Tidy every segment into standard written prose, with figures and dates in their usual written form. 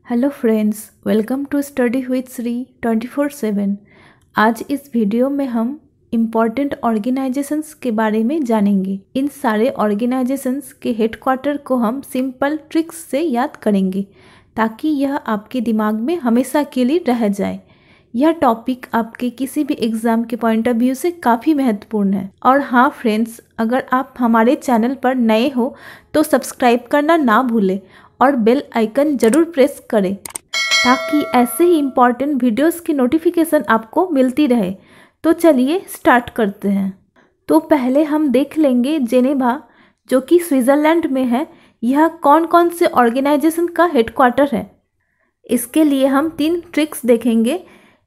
Hello friends, welcome to study with Shri 24/7। आज इस video में हम इम्पॉर्टेंट ऑर्गेनाइजेशंस के बारे में जानेंगे। इन सारे ऑर्गेनाइजेशंस के हेडक्वार्टर को हम सिंपल ट्रिक्स से याद करेंगे ताकि यह आपके दिमाग में हमेशा के लिए रह जाए। यह टॉपिक आपके किसी भी एग्ज़ाम के पॉइंट ऑफ व्यू से काफ़ी महत्वपूर्ण है। और हाँ फ्रेंड्स, अगर आप हमारे चैनल पर नए हो तो सब्सक्राइब करना ना भूलें और बेल आइकन ज़रूर प्रेस करें ताकि ऐसे ही इम्पॉर्टेंट वीडियोस की नोटिफिकेशन आपको मिलती रहे। तो चलिए स्टार्ट करते हैं। तो पहले हम देख लेंगे जेनेवा, जो कि स्विट्ज़रलैंड में है। यह कौन कौन से ऑर्गेनाइजेशन का हेडक्वार्टर है। इसके लिए हम 3 ट्रिक्स देखेंगे।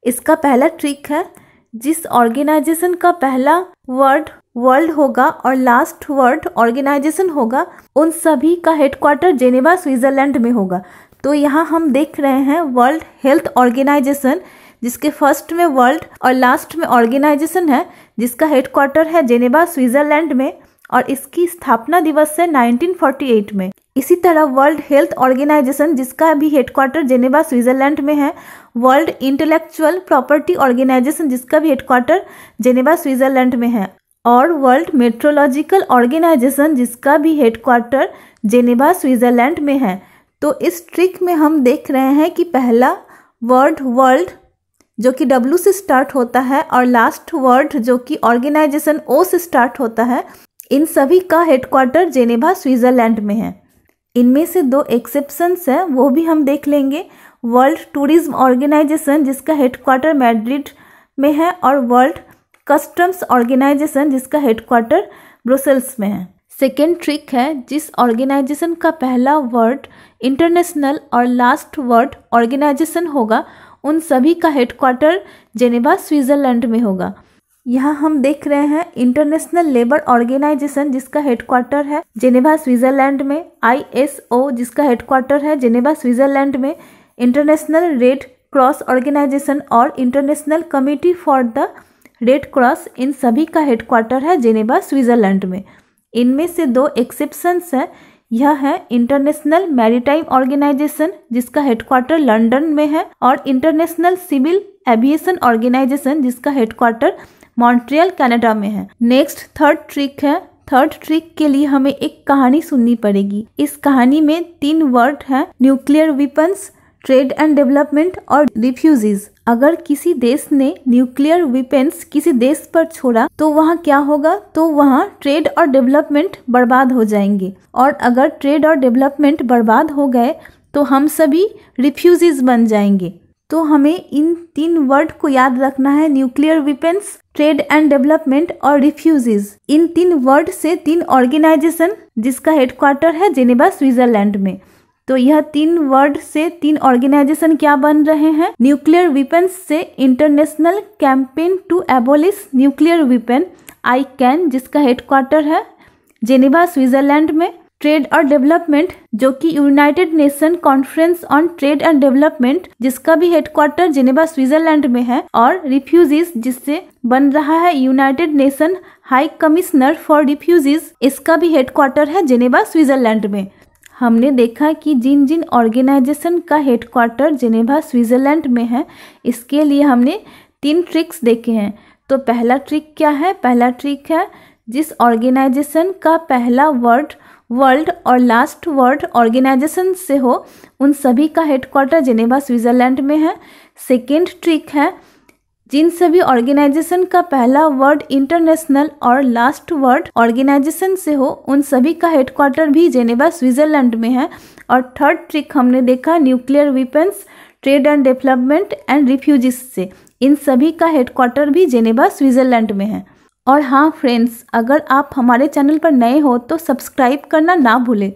इसका पहला ट्रिक है, जिस ऑर्गेनाइजेशन का पहला वर्ड वर्ल्ड होगा और लास्ट वर्ड ऑर्गेनाइजेशन होगा, उन सभी का हेडक्वार्टर जेनेवा स्विट्ज़रलैंड में होगा। तो यहाँ हम देख रहे हैं वर्ल्ड हेल्थ ऑर्गेनाइजेशन, जिसके फर्स्ट में वर्ल्ड और लास्ट में ऑर्गेनाइजेशन है, जिसका हेडक्वार्टर है जेनेवा स्विट्ज़रलैंड में और इसकी स्थापना दिवस है 1948 में। इसी तरह वर्ल्ड हेल्थ ऑर्गेनाइजेशन, जिसका भी हेडक्वार्टर जेनेवा स्विट्ज़रलैंड में है, वर्ल्ड इंटेलेक्चुअल प्रॉपर्टी ऑर्गेनाइजेशन, जिसका भी हेडक्वार्टर जेनेवा स्विट्ज़रलैंड में है, और वर्ल्ड मेट्रोलॉजिकल ऑर्गेनाइजेशन, जिसका भी हेडक्वार्टर जेनेवा स्विट्ज़रलैंड में है। तो इस ट्रिक में हम देख रहे हैं कि पहला वर्ड वर्ल्ड, जो कि W से स्टार्ट होता है, और लास्ट वर्ड, जो कि ऑर्गेनाइजेशन O से स्टार्ट होता है, इन सभी का हेडक्वार्टर जेनेवा स्विट्ज़रलैंड में है। इनमें से 2 एक्सेप्शंस हैं, वो भी हम देख लेंगे। वर्ल्ड टूरिज्म ऑर्गेनाइजेशन, जिसका हेडक्वार्टर मैड्रिड में है, और वर्ल्ड कस्टम्स ऑर्गेनाइजेशन, जिसका हेडक्वार्टर ब्रुसेल्स में है। सेकेंड ट्रिक है, जिस ऑर्गेनाइजेशन का पहला वर्ड इंटरनेशनल और लास्ट वर्ड ऑर्गेनाइजेशन होगा, उन सभी का हेडक्वार्टर जेनेवा स्विट्ज़रलैंड में होगा। यहाँ हम देख रहे हैं इंटरनेशनल लेबर ऑर्गेनाइजेशन, जिसका हेडक्वार्टर है जेनेवा स्विट्ज़रलैंड में, ISO, जिसका हेडक्वार्टर है जेनेवा स्विट्ज़रलैंड में, इंटरनेशनल रेड क्रॉस ऑर्गेनाइजेशन और International Committee for the Red Cross, इन सभी का हेडक्वार्टर है जेनेवा स्विट्ज़रलैंड में। इनमें से 2 एक्सेप्शंस हैं। यह है इंटरनेशनल मैरीटाइम ऑर्गेनाइजेशन, जिसका हेडक्वार्टर लंदन में है, और इंटरनेशनल सिविल एविएशन ऑर्गेनाइजेशन, जिसका हेडक्वार्टर मॉन्ट्रियल कनाडा में है। नेक्स्ट थर्ड ट्रिक है। थर्ड ट्रिक के लिए हमें एक कहानी सुननी पड़ेगी। इस कहानी में 3 वर्ड हैं, nuclear weapons, trade and development और रिफ्यूजीज। अगर किसी देश ने न्यूक्लियर वेपन्स किसी देश पर छोड़ा तो वहाँ क्या होगा? तो वहाँ ट्रेड और डेवलपमेंट बर्बाद हो जाएंगे, और अगर ट्रेड और डेवलपमेंट बर्बाद हो गए तो हम सभी रिफ्यूजीज बन जाएंगे। तो हमें इन 3 वर्ड को याद रखना है, nuclear weapons, trade and development और रिफ्यूजीज। इन 3 वर्ड से 3 ऑर्गेनाइजेशन, जिसका हेडक्वार्टर है जेनेवा स्विट्ज़रलैंड में। तो यह 3 वर्ड से 3 ऑर्गेनाइजेशन क्या बन रहे हैं? न्यूक्लियर वेपन्स से international campaign to abolish nuclear weapon, ICAN, जिसका हेडक्वार्टर है जेनेवा स्विट्ज़रलैंड में। ट्रेड और डेवलपमेंट, जो कि United Nation conference on trade and development, जिसका भी हेडक्वार्टर जेनेवा स्विट्ज़रलैंड में है। और रिफ्यूजीज, जिससे बन रहा है United nation high commissioner for refugees, इसका भी हेडक्वार्टर है जेनेवा स्विट्ज़रलैंड में। हमने देखा कि जिन जिन ऑर्गेनाइजेशन का हेडक्वार्टर जेनेवा स्विट्ज़रलैंड में है, इसके लिए हमने 3 ट्रिक्स देखे हैं। तो पहला ट्रिक क्या है? पहला ट्रिक है, जिस ऑर्गेनाइजेशन का पहला वर्ड वर्ल्ड और लास्ट वर्ड ऑर्गेनाइजेशन से हो, उन सभी का हेडक्वार्टर जेनेवा स्विट्ज़रलैंड में है। सेकेंड ट्रिक है, जिन सभी ऑर्गेनाइजेशन का पहला वर्ड इंटरनेशनल और लास्ट वर्ड ऑर्गेनाइजेशन से हो, उन सभी का हेडक्वार्टर भी जेनेवा स्विट्ज़रलैंड में है। और थर्ड ट्रिक हमने देखा nuclear weapons, trade and development and refugees से, इन सभी का हेडक्वार्टर भी जेनेवा स्विट्ज़रलैंड में है। और हाँ फ्रेंड्स, अगर आप हमारे चैनल पर नए हो तो सब्सक्राइब करना ना भूलें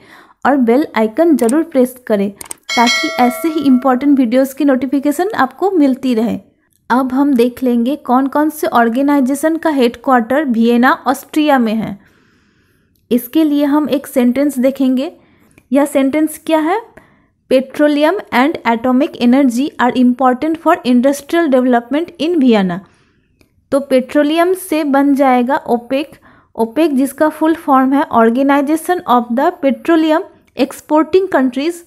और बेल आइकन ज़रूर प्रेस करें ताकि ऐसे ही इम्पॉर्टेंट वीडियोस की नोटिफिकेशन आपको मिलती रहे। अब हम देख लेंगे कौन कौन से ऑर्गेनाइजेशन का हेडक्वार्टर वियना, ऑस्ट्रिया में है। इसके लिए हम एक सेंटेंस देखेंगे। यह सेंटेंस क्या है? Petroleum and atomic energy are important for industrial development in Vienna. तो पेट्रोलियम से बन जाएगा ओपेक। ओपेक, जिसका फुल फॉर्म है Organization of the Petroleum Exporting Countries,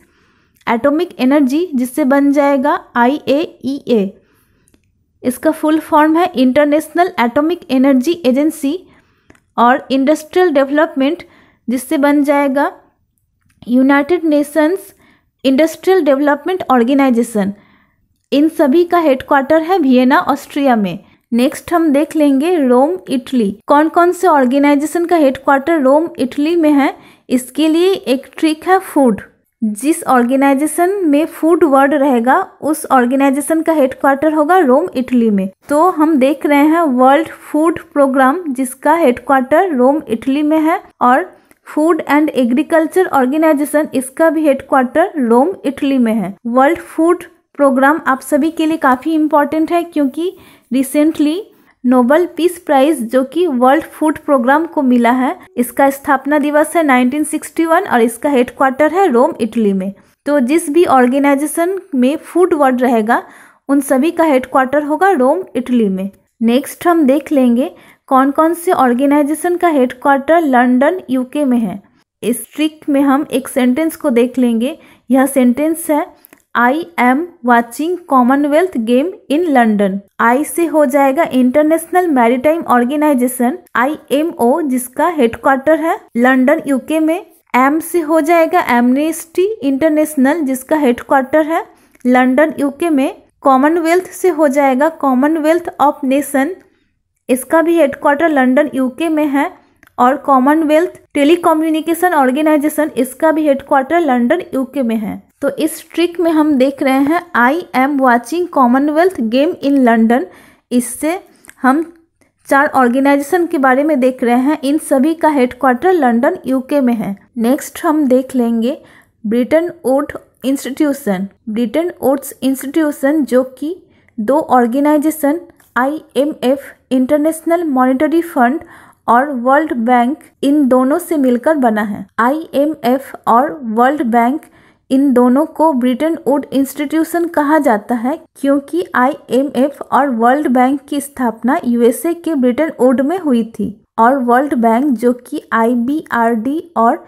atomic energy जिससे बन जाएगा IAEA। इसका फुल फॉर्म है इंटरनेशनल एटॉमिक एनर्जी एजेंसी। और इंडस्ट्रियल डेवलपमेंट जिससे बन जाएगा United Nations Industrial Development Organization. इन सभी का हेडक्वार्टर है वियना ऑस्ट्रिया में। नेक्स्ट हम देख लेंगे रोम इटली। कौन कौन से ऑर्गेनाइजेशन का हेडक्वार्टर रोम इटली में है, इसके लिए एक ट्रिक है फूड। जिस ऑर्गेनाइजेशन में फूड वर्ड रहेगा उस ऑर्गेनाइजेशन का हेडक्वार्टर होगा रोम इटली में। तो हम देख रहे हैं वर्ल्ड फूड प्रोग्राम जिसका हेडक्वार्टर रोम इटली में है, और फूड एंड एग्रीकल्चर ऑर्गेनाइजेशन इसका भी हेडक्वार्टर रोम इटली में है। वर्ल्ड फूड प्रोग्राम आप सभी के लिए काफ़ी इम्पॉर्टेंट है क्योंकि रिसेंटली नोबेल पीस प्राइज जो कि वर्ल्ड फूड प्रोग्राम को मिला है, इसका स्थापना दिवस है 1961 और इसका हेडक्वार्टर है रोम इटली में। तो जिस भी ऑर्गेनाइजेशन में फूड वर्ड रहेगा उन सभी का हेडक्वार्टर होगा रोम इटली में। नेक्स्ट हम देख लेंगे कौन कौन से ऑर्गेनाइजेशन का हेडक्वार्टर लंदन यूके में है। इस ट्रिक में हम एक सेंटेंस को देख लेंगे। यह सेंटेंस है I am watching Commonwealth game in London. I से हो जाएगा इंटरनेशनल मैरीटाइम ऑर्गेनाइजेशन IMO जिसका हेडक्वार्टर है लंदन यूके में। एम से हो जाएगा एमनेस्टी इंटरनेशनल जिसका हेडक्वार्टर है लंदन यूके में। कॉमनवेल्थ से हो जाएगा कॉमनवेल्थ ऑफ नेशन, इसका भी हेडक्वार्टर लंदन यूके में है। और कॉमनवेल्थ टेलीकम्युनिकेशन ऑर्गेनाइजेशन इसका भी हेडक्वार्टर लंदन यूके में है। तो इस ट्रिक में हम देख रहे हैं आई am watching Commonwealth game in London. इससे हम 4 ऑर्गेनाइजेशन के बारे में देख रहे हैं, इन सभी का हेडक्वार्टर लंदन यूके में है। नेक्स्ट हम देख लेंगे Bretton wood institution. Bretton woods institution जो कि 2 organisation IMF international monetary fund और वर्ल्ड बैंक इन दोनों से मिलकर बना है। IMF और वर्ल्ड बैंक इन दोनों को ब्रिटन वुड इंस्टीट्यूशन कहा जाता है क्योंकि IMF और वर्ल्ड बैंक की स्थापना USA के ब्रिटन वुड में हुई थी। और वर्ल्ड बैंक जो कि IBRD और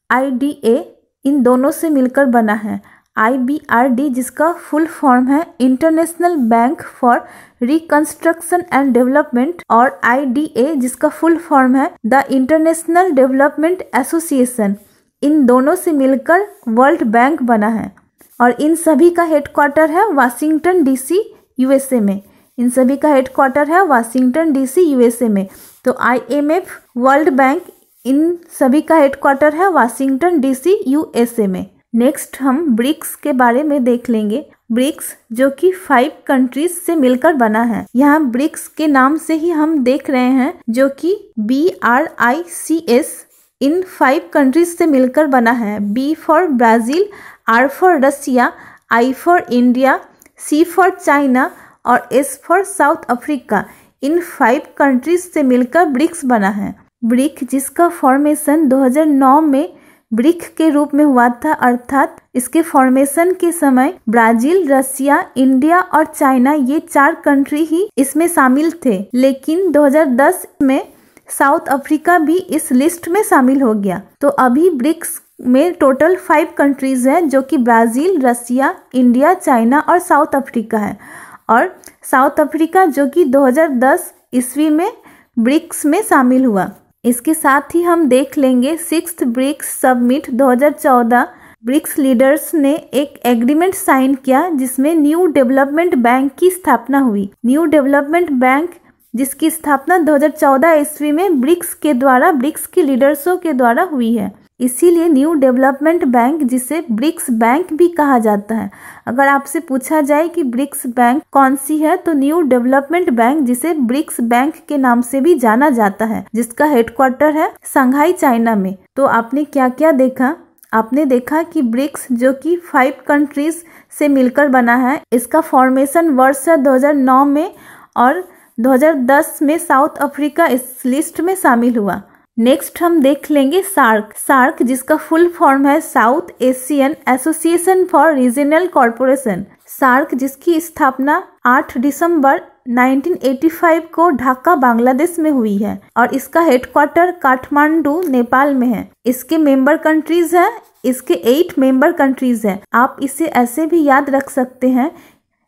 IDA इन दोनों से मिलकर बना है। IBRD जिसका फुल फॉर्म है international bank for reconstruction and development, और IDA जिसका फुल फॉर्म है द इंटरनेशनल डेवलपमेंट एसोसिएशन, इन दोनों से मिलकर वर्ल्ड बैंक बना है। और इन सभी का हेडक्वार्टर है वाशिंगटन DC USA में। इन सभी का हेडक्वार्टर है वाशिंगटन DC USA में। तो IMF वर्ल्ड बैंक इन सभी का हेडक्वार्टर है वाशिंगटन DC USA में। नेक्स्ट हम ब्रिक्स के बारे में देख लेंगे। ब्रिक्स जो कि 5 कंट्रीज से मिलकर बना है। यहाँ ब्रिक्स के नाम से ही हम देख रहे हैं जो कि BRICS इन 5 कंट्रीज से मिलकर बना है। B for Brazil, R for Russia, I for India, C for China और S फॉर साउथ अफ्रीका। इन 5 कंट्रीज से मिलकर ब्रिक्स बना है। ब्रिक जिसका फॉर्मेशन 2009 में ब्रिक के रूप में हुआ था, अर्थात इसके फॉर्मेशन के समय ब्राजील, रसिया, इंडिया और चाइना ये 4 कंट्री ही इसमें शामिल थे। लेकिन 2010 में साउथ अफ्रीका भी इस लिस्ट में शामिल हो गया। तो अभी ब्रिक्स में टोटल 5 कंट्रीज हैं जो कि ब्राज़ील, रसिया, इंडिया, चाइना और साउथ अफ्रीका है। और साउथ अफ्रीका जो कि 2010 ईस्वी में ब्रिक्स में शामिल हुआ। इसके साथ ही हम देख लेंगे 6th BRICS summit 2014। BRICS leaders ने एक एग्रीमेंट साइन किया जिसमें न्यू डेवलपमेंट बैंक की स्थापना हुई। न्यू डेवलपमेंट बैंक जिसकी स्थापना 2014 ईस्वी में ब्रिक्स के द्वारा, ब्रिक्स के लीडर्सों के द्वारा हुई है। इसीलिए न्यू डेवलपमेंट बैंक जिसे ब्रिक्स बैंक भी कहा जाता है। अगर आपसे पूछा जाए कि ब्रिक्स बैंक कौन सी है तो न्यू डेवलपमेंट बैंक जिसे ब्रिक्स बैंक के नाम से भी जाना जाता है, जिसका हेडक्वार्टर है शंघाई चाइना में। तो आपने क्या क्या देखा? आपने देखा कि ब्रिक्स जो कि 5 कंट्रीज से मिलकर बना है, इसका फॉर्मेशन वर्ष है 2009 में और 2010 में साउथ अफ्रीका इस लिस्ट में शामिल हुआ। नेक्स्ट हम देख लेंगे सार्क। सार्क जिसका फुल फॉर्म है South Asian Association for Regional Corporation. सार्क जिसकी स्थापना 8 दिसंबर 1985 को ढाका बांग्लादेश में हुई है और इसका हेडक्वार्टर काठमांडू नेपाल में है। इसके मेंबर कंट्रीज हैं, इसके 8 मेंबर कंट्रीज हैं। आप इसे ऐसे भी याद रख सकते हैं,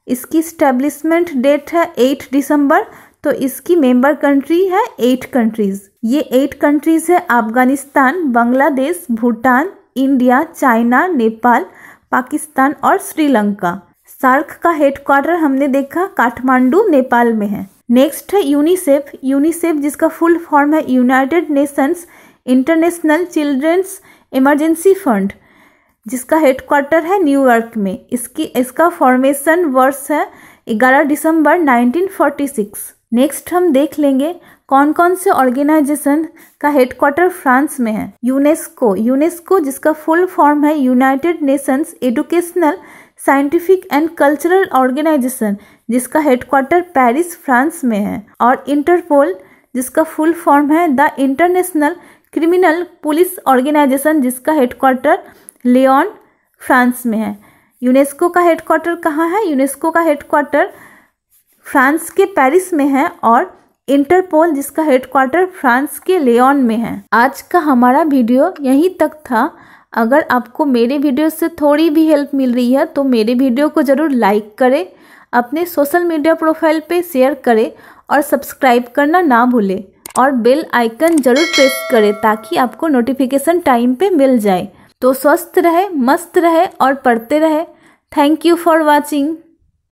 इसकी स्टैब्लिशमेंट डेट है 8 दिसंबर, तो इसकी मेंबर कंट्री है 8 कंट्रीज। ये 8 कंट्रीज है अफगानिस्तान, बांग्लादेश, भूटान, इंडिया, चाइना, नेपाल, पाकिस्तान और श्रीलंका। सार्क का हेडक्वार्टर हमने देखा काठमांडू नेपाल में है। नेक्स्ट है यूनिसेफ। यूनिसेफ जिसका फुल फॉर्म है United Nations International Children's Emergency Fund, जिसका हेडक्वार्टर है न्यूयॉर्क में। इसका फॉर्मेशन वर्ष है 11 दिसंबर 1946। नेक्स्ट हम देख लेंगे कौन कौन से ऑर्गेनाइजेशन का हेडक्वार्टर फ्रांस में है। यूनेस्को जिसका फुल फॉर्म है United Nations Educational Scientific and Cultural Organisation, जिसका हेडक्वार्टर पेरिस फ्रांस में है। और इंटरपोल जिसका फुल फॉर्म है the International Criminal Police Organisation, जिसका हेडक्वार्टर लियोन फ्रांस में है। यूनेस्को का हेडक्वार्टर कहाँ है? यूनेस्को का हेडक्वार्टर फ्रांस के पेरिस में है और इंटरपोल जिसका हेडक्वार्टर फ्रांस के लियोन में है। आज का हमारा वीडियो यहीं तक था। अगर आपको मेरे वीडियो से थोड़ी भी हेल्प मिल रही है तो मेरे वीडियो को ज़रूर लाइक करें, अपने सोशल मीडिया प्रोफाइल पे शेयर करें और सब्सक्राइब करना ना भूलें और बेल आइकन ज़रूर प्रेस करें ताकि आपको नोटिफिकेशन टाइम पे मिल जाए। तो स्वस्थ रहे, मस्त रहे और पढ़ते रहे। Thank you for watching.